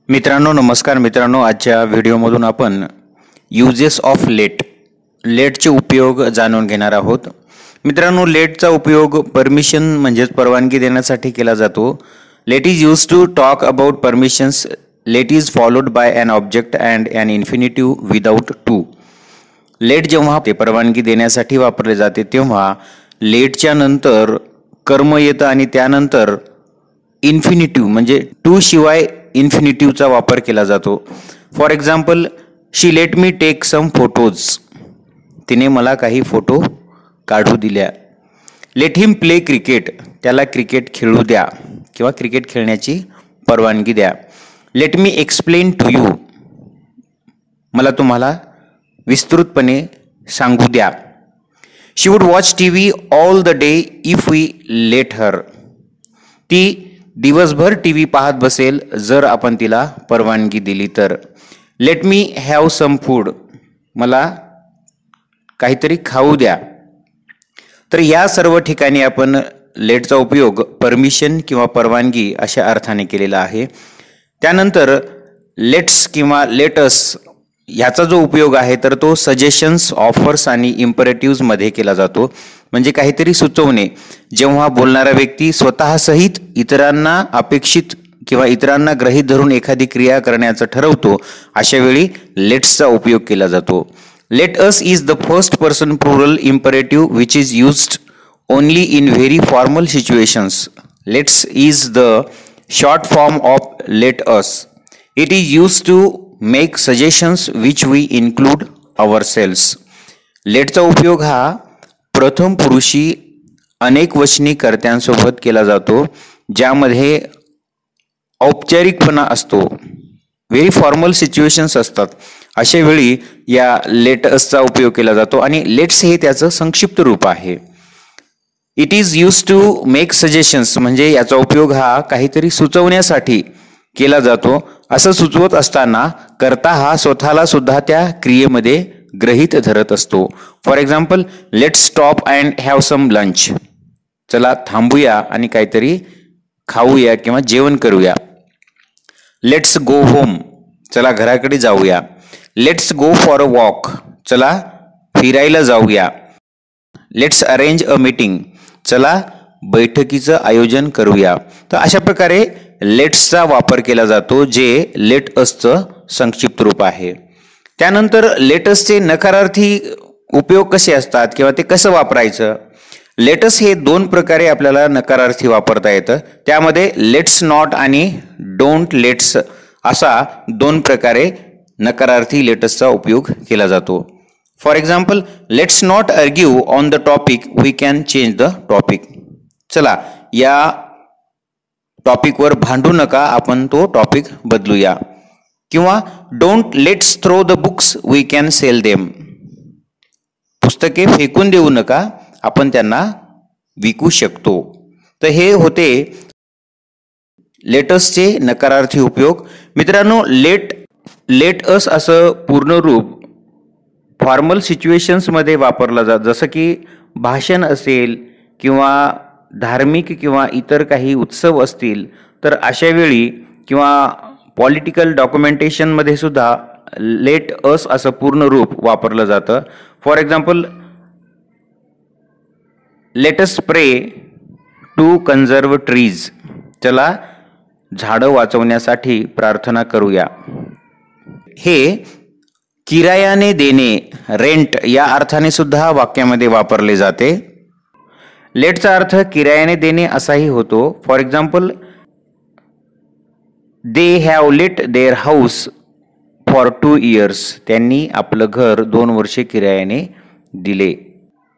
मित्रांनो नमस्कार मित्रांनो, आजच्या व्हिडिओमधून आपण युजेस ऑफ लेटचे उपयोग जाणून घेणार आहोत. मित्रांनो, लेटचा उपयोग परमिशन म्हणजेच परवानगी देण्यासाठी केला जातो. Let is use to talk about permissions. Let is followed by an object and an infinitive without to. Let जेव्हा ते परवानगी देण्यासाठी वापरले जाते तेव्हा लेटच्या नंतर कर्म येतं आणि त्यानंतर इन्फिनिटिव्ह म्हणजे टू शिवाय इन्फिनिटिव्हचा वापर केला जातो. For example, she let me take some photos. तिने मला काही फोटो काढू दिल्या. Let him play cricket. त्याला क्रिकेट खेळू द्या किंवा क्रिकेट खेळण्याची परवानगी द्या. Let me explain to you. मला तुम्हाला विस्तृतपणे सांगू द्या. She would watch TV all the day if we let her. ती दिवसभर TV पाहत बसेल जर आपण तिला परवानगी दिली तर. Let me have some food. मला काहीतरी खाऊ द्या. तर या सर्व ठिकाणी आपण लेटचा उपयोग परमिशन किंवा परवानगी अशा अर्थाने केलेला आहे. त्यानंतर लेट्स किंवा लेटस ह्याचा जो उपयोग आहे तर तो सजेशन्स, ऑफर्स आणि इम्परेटिव्स मध्ये केला जातो. म्हणजे काहीतरी सुचवणे. जेव्हा बोलणारा व्यक्ती स्वतः सहित इतरांना अपेक्षित किंवा इतरांना गृहीत धरून एखादी क्रिया करण्याचं ठरवतो अशा वेळी लेट्सचा उपयोग केला जातो. Let us is the first person plural imperative which is used only in very formal situations. Let's is the short form of let us. It is used to make suggestions which we include ourselves. लेटचा उपयोग हा प्रथम पुरुषी अनेक वचनी कर्त्यांसोबत केला जातो ज्यामध्ये औपचारिकपणा असतो, very formal situations असतात. अशा वेळी या लेटसचा उपयोग केला जातो आणि लेट्स हे त्याचं संक्षिप्त रूप आहे. It is use to make suggestions म्हणजे याचा उपयोग हा काहीतरी सुचवण्यासाठी केला जातो. असं सुचवत असताना कर्ता हा स्वतःला सुद्धा त्या क्रियेमध्ये गृहीत धरत असतो. For example, let's stop and have some lunch. चला थांबूया आणि काहीतरी खाऊया किंवा जेवण करूया. Let's go home. चला घराकडे जाऊया. Let's go for a walk. चला फिरायला जाऊया. Let's arrange a meeting. चला बैठकीचं आयोजन करूया. तर अशा प्रकारे लेट्सचा वापर केला जातो जे लेट असचं संक्षिप्त रूप आहे. त्यानंतर लेटसचे नकारार्थी उपयोग कसे असतात किंवा ते कसं वापरायचं. लेटस हे दोन प्रकारे आपल्याला नकारार्थी वापरता येतं. त्यामध्ये लेट्स नॉट आणि डोंट लेट्स असा दोन प्रकारे नकारार्थी लेटसचा उपयोग केला जातो. For example, let's not argue on the topic, we can change the topic. चला या टॉपिकवर भांडू नका, आपण तो टॉपिक बदलूया. किंवा don't let's throw the books, we can sell them. पुस्तके फेकून देऊ नका, आपण त्यांना विकू शकतो. तर हे होते लेटसचे नकारार्थी उपयोग. मित्रांनो, लेट अस असं पूर्ण रूप फॉर्मल सिच्युएशन्समध्ये वापरलं जातं. जसं की भाषण असेल किंवा धार्मिक किंवा इतर काही उत्सव असतील तर अशा वेळी किंवा पॉलिटिकल डॉक्युमेंटेशनमध्ये सुद्धा लेट अस असं पूर्ण रूप वापरलं जातं. फॉर एक्झाम्पल, लेट अस प्रे टू कन्झर्व ट्रीज. चला झाडं वाचवण्यासाठी प्रार्थना करूया. हे किरायाने देणे, रेंट या अर्थाने सुद्धा वाक्यामध्ये वापरले जाते. लेटचा अर्थ किरायाने देणे असाही होतो. For example, they have let their house for 2 years. त्यांनी आपलं घर 2 वर्षे किरायाने दिले.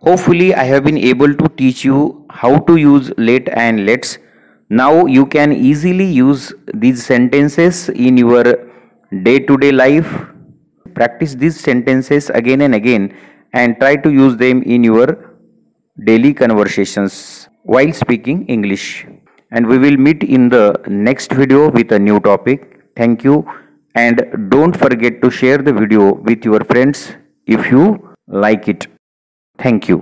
Hopefully I have been able to teach you how to use let and let's. Now you can easily use these sentences in your day to day life. Practice these sentences again and again and try to use them in your daily conversations while speaking English. And we will meet in the next video with a new topic. Thank you, and don't forget to share the video with your friends if you like it. Thank you.